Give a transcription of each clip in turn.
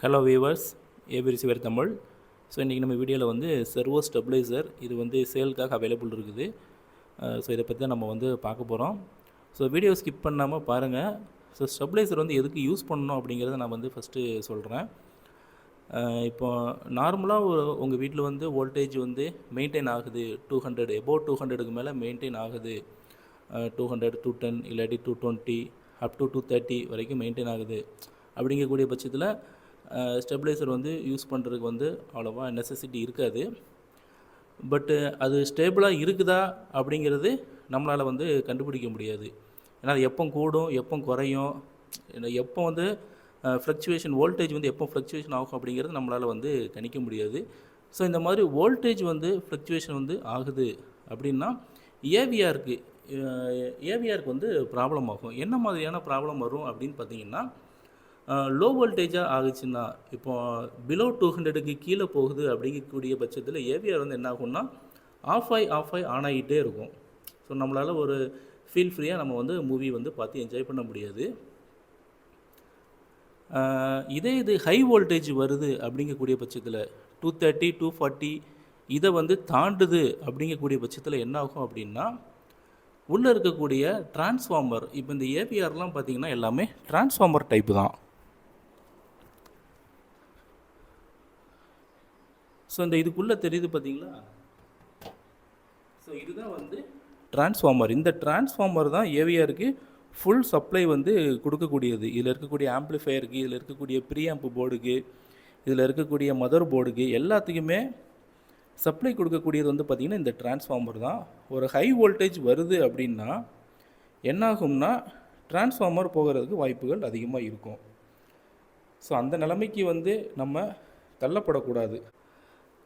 Hello viewers, ABC வேர் Tamil. So இன்றைக்கி நம்ம வீடியோவில் வந்து செர்வோ ஸ்டெபிளைசர் இது வந்து சேலுக்காக அவைலபிள் இருக்குது. ஸோ இதை பற்றி தான் நம்ம வந்து பார்க்க போகிறோம். ஸோ வீடியோ ஸ்கிப் பண்ணாமல் பாருங்கள். ஸோ ஸ்டெபிளைசர் வந்து எதுக்கு யூஸ் பண்ணணும் அப்படிங்கிறத நான் வந்து ஃபஸ்ட்டு சொல்கிறேன். இப்போ நார்மலாக உங்கள் வீட்டில் வந்து வோல்டேஜ் வந்து மெயின்டைன் ஆகுது 200 எபோவ் 200க்கு மேலே மெயின்டைன் ஆகுது. 200 210 இல்லாட்டி 220 அப் டு 230 வரைக்கும் மெயின்டைன் ஆகுது. அப்படிங்கக்கூடிய பட்சத்தில் ஸ்டெபிளைசர் வந்து யூஸ் பண்ணுறதுக்கு வந்து அவ்வளோவா நெசசிட்டி இருக்காது. பட்டு அது ஸ்டேபிளாக இருக்குதா அப்படிங்கிறது நம்மளால் வந்து கண்டுபிடிக்க முடியாது. ஏன்னா அது எப்போ கூடும், எப்போ குறையும், எப்போ வந்து ஃப்ளக்சுவேஷன் வோல்டேஜ் வந்து எப்போ ஃப்ளக்சுவேஷன் ஆகும் அப்படிங்கிறது நம்மளால் வந்து கணிக்க முடியாது. ஸோ இந்த மாதிரி வோல்டேஜ் வந்து ஃப்ளக்சுவேஷன் வந்து ஆகுது அப்படின்னா ஏவிஆருக்கு வந்து ப்ராப்ளம் ஆகும். என்ன மாதிரியான ப்ராப்ளம் வரும் அப்படின்னு பார்த்தீங்கன்னா, லோ வோல்டேஜாக ஆகுச்சுன்னா, இப்போ பிலோ 200க்கு கீழே போகுது அப்படிங்கக்கூடிய பட்சத்தில் ஏவிஆர் வந்து என்ன ஆகும்னா ஆஃப் ஆகி ஆன் ஆகிட்டே இருக்கும். ஸோ நம்மளால் ஒரு ஃபீல் ஃப்ரீயாக நம்ம வந்து மூவி வந்து பார்த்து என்ஜாய் பண்ண முடியாது. இது ஹை வோல்டேஜ் வருது அப்படிங்கக்கூடிய பட்சத்தில் 230 240 இதை வந்து தாண்டுது அப்படிங்கக்கூடிய பட்சத்தில் என்ன ஆகும் அப்படின்னா, உள்ளே இருக்கக்கூடிய டிரான்ஸ்ஃபார்மர், இப்போ இந்த ஏவிஆர்லாம் பார்த்திங்கன்னா எல்லாமே டிரான்ஸ்ஃபார்மர் டைப்பு தான். ஸோ இந்த இதுக்குள்ளே தெரியுது பார்த்தீங்களா? ஸோ இதுதான் வந்து டிரான்ஸ்ஃபார்மர். இந்த டிரான்ஸ்ஃபார்மர் தான் ஏவிஆருக்கு ஃபுல் சப்ளை வந்து கொடுக்கக்கூடியது. இதில் இருக்கக்கூடிய ஆம்ப்ளிஃபையருக்கு, இதில் இருக்கக்கூடிய ப்ரீஆம்ப் போர்டுக்கு, இதில் இருக்கக்கூடிய மதர் போர்டுக்கு எல்லாத்துக்குமே சப்ளை கொடுக்கக்கூடியது வந்து பார்த்திங்கன்னா இந்த டிரான்ஸ்ஃபார்மர் தான். ஒரு ஹை வோல்டேஜ் வருது அப்படின்னா என்னாகும்னா டிரான்ஸ்ஃபார்மர் போகிறதுக்கு வாய்ப்புகள் அதிகமாக இருக்கும். ஸோ அந்த நிலைமைக்கு வந்து நம்ம தள்ளப்படக்கூடாது.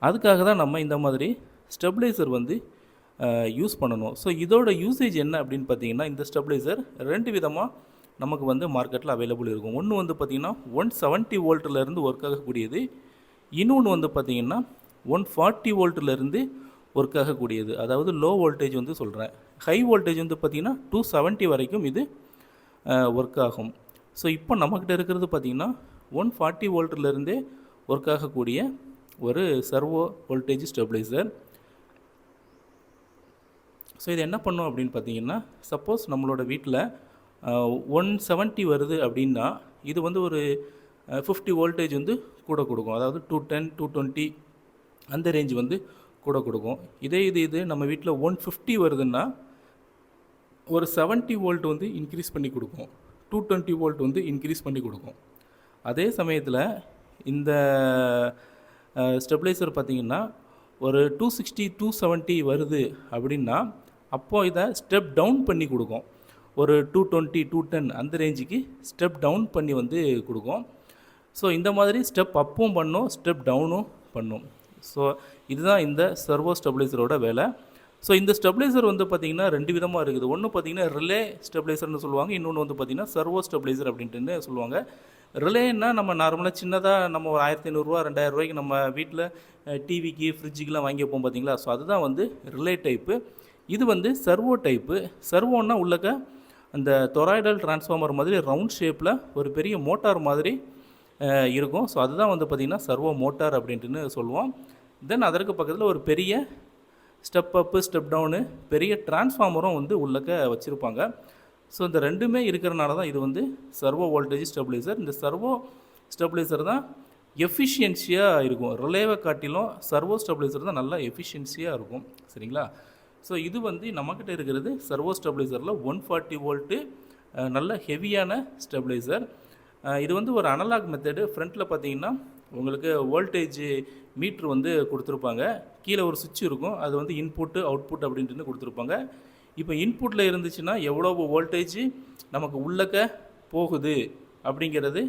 அதுக்காக தான் நம்ம இந்த மாதிரி ஸ்டெபிளைசர் வந்து யூஸ் பண்ணணும். ஸோ இதோட யூசேஜ் என்ன அப்படின்னு பார்த்தீங்கன்னா, இந்த ஸ்டெபிளைசர் 2 விதமாக நமக்கு வந்து மார்க்கெட்டில் அவைலபிள் இருக்கும். ஒன்று வந்து பார்த்திங்கன்னா 170 வோல்ட்லேருந்து ஒர்க் ஆகக்கூடியது. இன்னொன்று வந்து பார்த்திங்கன்னா 140 வோல்ட்லேருந்து ஒர்க் ஆகக்கூடியது. அதாவது லோ வோல்டேஜ் வந்து சொல்கிறேன். ஹை வோல்டேஜ் வந்து பார்த்திங்கன்னா 270 வரைக்கும் இது ஒர்க் ஆகும். ஸோ இப்போ நம்மக்கிட்ட இருக்கிறது பார்த்திங்கன்னா 140 வோல்ட்லேருந்தே ஒர்க் ஆகக்கூடிய ஒரு சர்வோ வோல்டேஜ் ஸ்டெபிளைசர். ஸோ இது என்ன பண்ணும் அப்படின்னு பார்த்தீங்கன்னா, சப்போஸ் நம்மளோட வீட்டில் 170 வருது அப்படின்னா இது வந்து ஒரு 50 வோல்டேஜ் வந்து கூட கொடுக்கும். அதாவது 210 220 அந்த ரேஞ்ச் வந்து கூட கொடுக்கும். இது நம்ம வீட்டில் 150 வருதுன்னா ஒரு 70 வோல்ட் வந்து இன்க்ரீஸ் பண்ணி கொடுக்கும், 220 வோல்ட் வந்து இன்க்ரீஸ் பண்ணி கொடுக்கும். அதே சமயத்தில் இந்த ஸ்டெபிளைசர் பார்த்திங்கன்னா ஒரு 260 270 வருது அப்படின்னா அப்போது இதை ஸ்டெப் டவுன் பண்ணி கொடுக்கும். ஒரு 220 210 அந்த ரேஞ்சுக்கு ஸ்டெப் டவுன் பண்ணி வந்து கொடுக்கும். ஸோ இந்த மாதிரி ஸ்டெப் அப்பும் பண்ணும், ஸ்டெப் டவுனும் பண்ணும். ஸோ இதுதான் இந்த சர்வோ ஸ்டெபிளைசரோட வேலை. ஸோ இந்த ஸ்டெபிளைசர் வந்து பார்த்திங்கன்னா 2 விதமாக இருக்குது. ஒன்று பார்த்திங்கன்னா ரிலே ஸ்டெபிளைசர்னு சொல்லுவாங்க, இன்னொன்று வந்து பார்த்திங்கன்னா சர்வோ ஸ்டெபிளைசர் அப்படின்ட்டு சொல்லுவாங்க. ரிலேன்னா நம்ம நார்மலாக சின்னதாக நம்ம ஒரு 1500 2000 நம்ம வீட்டில் டிவிக்கு ஃப்ரிட்ஜுக்கெலாம் வாங்கி வைப்போம் பார்த்திங்களா? ஸோ அதுதான் வந்து ரிலே டைப்பு. இது வந்து சர்வோ டைப்பு. சர்வோன்னா உள்ளக்க அந்த டொராய்டல் டிரான்ஸ்ஃபார்மர் மாதிரி ரவுண்ட் ஷேப்பில் ஒரு பெரிய மோட்டார் மாதிரி இருக்கும். ஸோ அதுதான் வந்து பார்த்திங்கன்னா சர்வோ மோட்டார் அப்படின்ட்டுன்னு சொல்லுவோம். தென் அதற்கு பக்கத்தில் ஒரு பெரிய ஸ்டெப் அப்பு ஸ்டெப் டவுனு பெரிய டிரான்ஸ்ஃபார்மரும் வந்து உள்ளக்க வச்சுருப்பாங்க. ஸோ இந்த ரெண்டுமே இருக்கிறனால தான் இது வந்து சர்வோ வோல்டேஜ் ஸ்டெபிளைசர். இந்த சர்வோ ஸ்டெபிளைசர் தான் எஃபிஷியன்சியாக இருக்கும். ரிலேவை காட்டிலும் சர்வோ ஸ்டெபிளைசர் தான் நல்லா எஃபிஷியன்சியாக இருக்கும். சரிங்களா? ஸோ இது வந்து நம்மக்கிட்ட இருக்கிறது சர்வோ ஸ்டெபிளைசரில் 140 வோல்ட்டு நல்ல ஹெவியான ஸ்டெபிளைசர். இது வந்து ஒரு அனலாக் மெத்தடு. ஃப்ரண்ட்டில் பார்த்தீங்கன்னா உங்களுக்கு வோல்டேஜ் மீட்ரு வந்து கொடுத்துருப்பாங்க. கீழே ஒரு சுவிட்ச் இருக்கும், அது வந்து இன்புட்டு அவுட்புட் அப்படின்ட்டு கொடுத்துருப்பாங்க. இப்போ இன்புட்டில் இருந்துச்சுன்னா எவ்வளோ வோல்டேஜ் நமக்கு உள்ளக்க போகுது அப்படிங்கிறது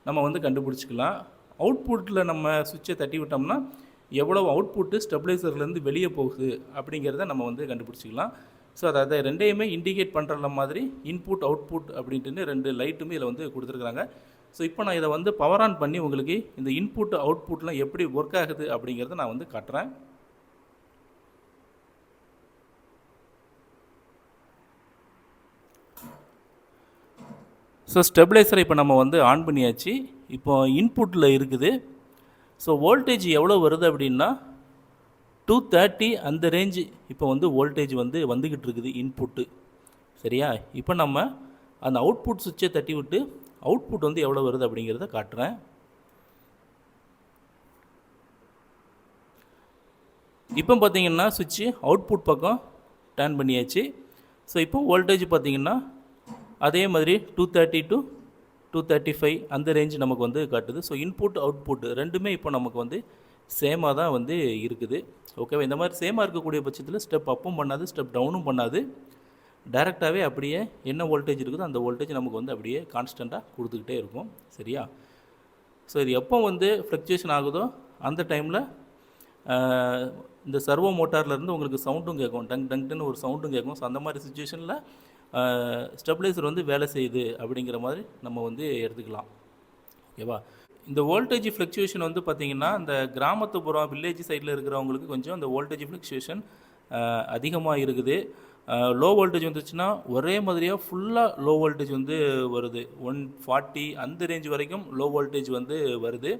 நம்ம வந்து கண்டுபிடிச்சிக்கலாம். அவுட்புட்டில் நம்ம சுவிட்சை தட்டி விட்டோம்னா எவ்வளோ அவுட்புட்டு ஸ்டெபிளைசர்லேருந்து வெளியே போகுது அப்படிங்கிறத நம்ம வந்து கண்டுபிடிச்சிக்கலாம். ஸோ அதை ரெண்டையுமே இண்டிகேட் பண்ணுற மாதிரி இன்புட் அவுட்புட் அப்படின்ட்டு 2 லைட்டுமே இதில் வந்து கொடுத்துருக்குறாங்க. ஸோ இப்போ நான் இதை வந்து பவர் ஆன் பண்ணி உங்களுக்கு இந்த இன்புட் அவுட்புட்லாம் எப்படி ஒர்க் ஆகுது அப்படிங்கிறத நான் வந்து காட்டுறேன். ஸோ ஸ்டெபிளைசரை இப்போ நம்ம வந்து ஆன் பண்ணியாச்சு. இப்போ இன்புட்டில் இருக்குது. ஸோ வோல்டேஜ் எவ்வளோ வருது அப்படின்னா 230 அந்த ரேஞ்சு இப்போ வந்து வோல்டேஜ் வந்து வந்துக்கிட்டு இருக்குது இன்புட்டு. சரியா? இப்போ நம்ம அந்த அவுட்புட் சுவிட்சை தட்டி விட்டு அவுட்புட் வந்து எவ்வளோ வருது அப்படிங்கிறத காட்டுறேன். இப்போ பார்த்தீங்கன்னா சுவிட்சு அவுட்புட் பக்கம் டர்ன் பண்ணியாச்சு. ஸோ இப்போ வோல்டேஜ் பார்த்தீங்கன்னா அதே மாதிரி 230 to 235 அந்த ரேஞ்ச் நமக்கு வந்து காட்டுது. ஸோ இன்புட் அவுட்புட் ரெண்டுமே இப்போ நமக்கு வந்து சேமாக தான் வந்து இருக்குது. ஓகேவா? இந்த மாதிரி சேமாக இருக்கக்கூடிய பட்சத்தில் ஸ்டெப் அப்பும் பண்ணாது, ஸ்டெப் டவுனும் பண்ணாது. டைரெக்டாகவே அப்படியே என்ன வோல்டேஜ் இருக்குதோ அந்த வோல்டேஜ் நமக்கு வந்து அப்படியே கான்ஸ்டண்ட்டாக கொடுத்துக்கிட்டே இருக்கும். சரியா? ஸோ இது எப்போ வந்து ஃப்ளக்சுவேஷன் ஆகுதோ அந்த டைமில் இந்த சர்வோ மோட்டார்லேருந்து உங்களுக்கு சவுண்டும் கேட்கும், டங்ன்னு ஒரு சவுண்டும் கேட்கும். ஸோ அந்த மாதிரி சுச்சுவேஷனில் ஸ்டெபிளைசர் வந்து வேலை செய்யுது அப்படிங்கிற மாதிரி நம்ம வந்து எடுத்துக்கலாம். ஓகேவா? இந்த வோல்டேஜ் ஃப்ளக்சுவேஷன் வந்து பார்த்திங்கன்னா இந்த கிராமத்துப்புறம் வில்லேஜ் சைடில் இருக்கிறவங்களுக்கு கொஞ்சம் இந்த வோல்டேஜ் ஃப்ளக்சுவேஷன் அதிகமாக இருக்குது. லோ வோல்டேஜ் வந்துச்சுன்னா ஒரே மாதிரியாக ஃபுல்லாக லோ வோல்டேஜ் வந்து வருது. 140 அந்த ரேஞ்ச் வரைக்கும் லோ வோல்டேஜ் வந்து வருது.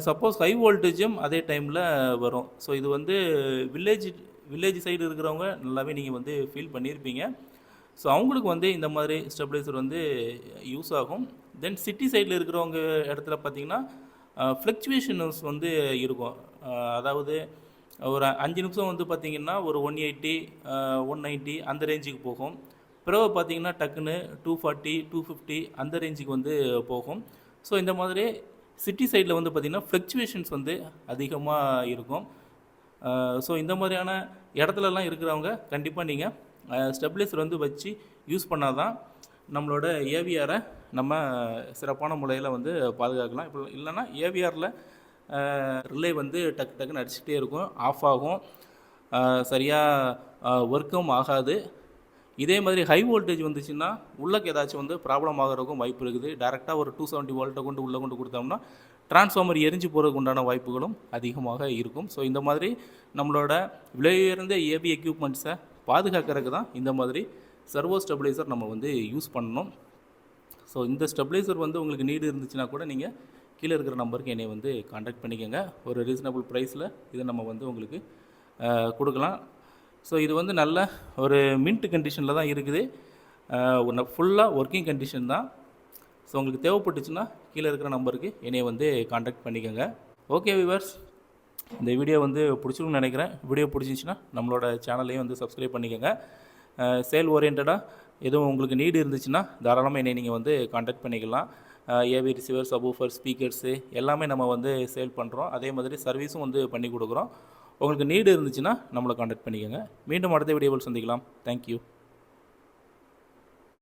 சப்போஸ் ஹை வோல்டேஜும் அதே டைமில் வரும். ஸோ இது வந்து வில்லேஜ் சைடு இருக்கிறவங்க நல்லாவே நீங்கள் வந்து ஃபீல் பண்ணியிருப்பீங்க. ஸோ அவங்களுக்கு வந்து இந்த மாதிரி ஸ்டெபிளைசர் வந்து யூஸ் ஆகும். தென் சிட்டி சைடில் இருக்கிறவங்க இடத்துல பார்த்திங்கன்னா ஃப்ளக்சுவேஷன்ஸ் வந்து இருக்கும். அதாவது ஒரு 5 நிமிஷம் வந்து பார்த்திங்கன்னா ஒரு 180 190 அந்த ரேஞ்சுக்கு போகும். பிறகு பார்த்திங்கன்னா டக்குன்னு 240 250 அந்த ரேஞ்சுக்கு வந்து போகும். ஸோ இந்த மாதிரி சிட்டி சைடில் வந்து பார்த்திங்கன்னா ஃப்ளக்சுவேஷன்ஸ் வந்து அதிகமாக இருக்கும். ஸோ இந்த மாதிரியான இடத்துலலாம் இருக்கிறவங்க கண்டிப்பாக நீங்கள் ஸ்டெபிளைசர் வந்து வச்சு யூஸ் பண்ணால் தான் நம்மளோட ஏவிஆரை நம்ம சிறப்பான முறையில் வந்து பாதுகாக்கலாம். இப்போ இல்லைன்னா ஏவிஆரில் ரிலே வந்து டக்குன்னு அடிச்சுக்கிட்டே இருக்கும், ஆஃப் ஆகும், சரியாக ஒர்க்கும் ஆகாது. இதே மாதிரி ஹை வோல்டேஜ் வந்துச்சுன்னா உள்ளக்கு ஏதாச்சும் வந்து ப்ராப்ளம் ஆகிறதுக்கும் வாய்ப்பு இருக்குது. டேரெக்டாக ஒரு 270 வோல்ட்டை உள்ளே கொண்டு கொடுத்தோம்னா டிரான்ஸ்ஃபார்மர் எரிஞ்சு போகிறதுக்கு உண்டான வாய்ப்புகளும் அதிகமாக இருக்கும். ஸோ இந்த மாதிரி நம்மளோட விலை உயர்ந்த ஏவி எக்யூப்மெண்ட்ஸை பாதுகாக்கிறதுக்கு தான் இந்த மாதிரி சர்வோ ஸ்டெபிளைசர் நம்ம வந்து யூஸ் பண்ணணும். ஸோ இந்த ஸ்டெபிளைசர் வந்து உங்களுக்கு நீடு இருந்துச்சுன்னா கூட நீங்கள் கீழே இருக்கிற நம்பருக்கு என்னை வந்து காண்டாக்ட் பண்ணிக்கோங்க. ஒரு ரீசனபிள் ப்ரைஸில் இதை நம்ம வந்து உங்களுக்கு கொடுக்கலாம். ஸோ இது வந்து நல்ல ஒரு மின்ட் கண்டிஷனில் தான் இருக்குது, ஃபுல்லாக ஒர்க்கிங் கண்டிஷன் தான். ஸோ உங்களுக்கு தேவைப்பட்டுச்சுன்னா கீழே இருக்கிற நம்பருக்கு என்னை வந்து காண்டாக்ட் பண்ணிக்கோங்க. ஓகே வியூவர்ஸ், இந்த வீடியோ வந்து பிடிச்சிருக்குன்னு நினைக்கிறேன். வீடியோ பிடிச்சிச்சின்னா நம்மளோட சேனலையும் வந்து சப்ஸ்கிரைப் பண்ணிக்கோங்க. சேல் ஓரியன்டாக எதுவும் உங்களுக்கு நீடு இருந்துச்சுன்னா தாராளமாக என்னை நீங்கள் வந்து காண்டாக்ட் பண்ணிக்கலாம். ஏவி ரிசீவர், சப்வூஃபர், ஸ்பீக்கர்ஸு எல்லாமே நம்ம வந்து சேல் பண்ணுறோம். அதே மாதிரி சர்வீஸும் வந்து பண்ணி கொடுக்குறோம். உங்களுக்கு நீடு இருந்துச்சுன்னா நம்மளை காண்டாக்ட் பண்ணிக்கோங்க. மீண்டும் அடுத்த வீடியோவில் சந்திக்கலாம். தேங்க்யூ.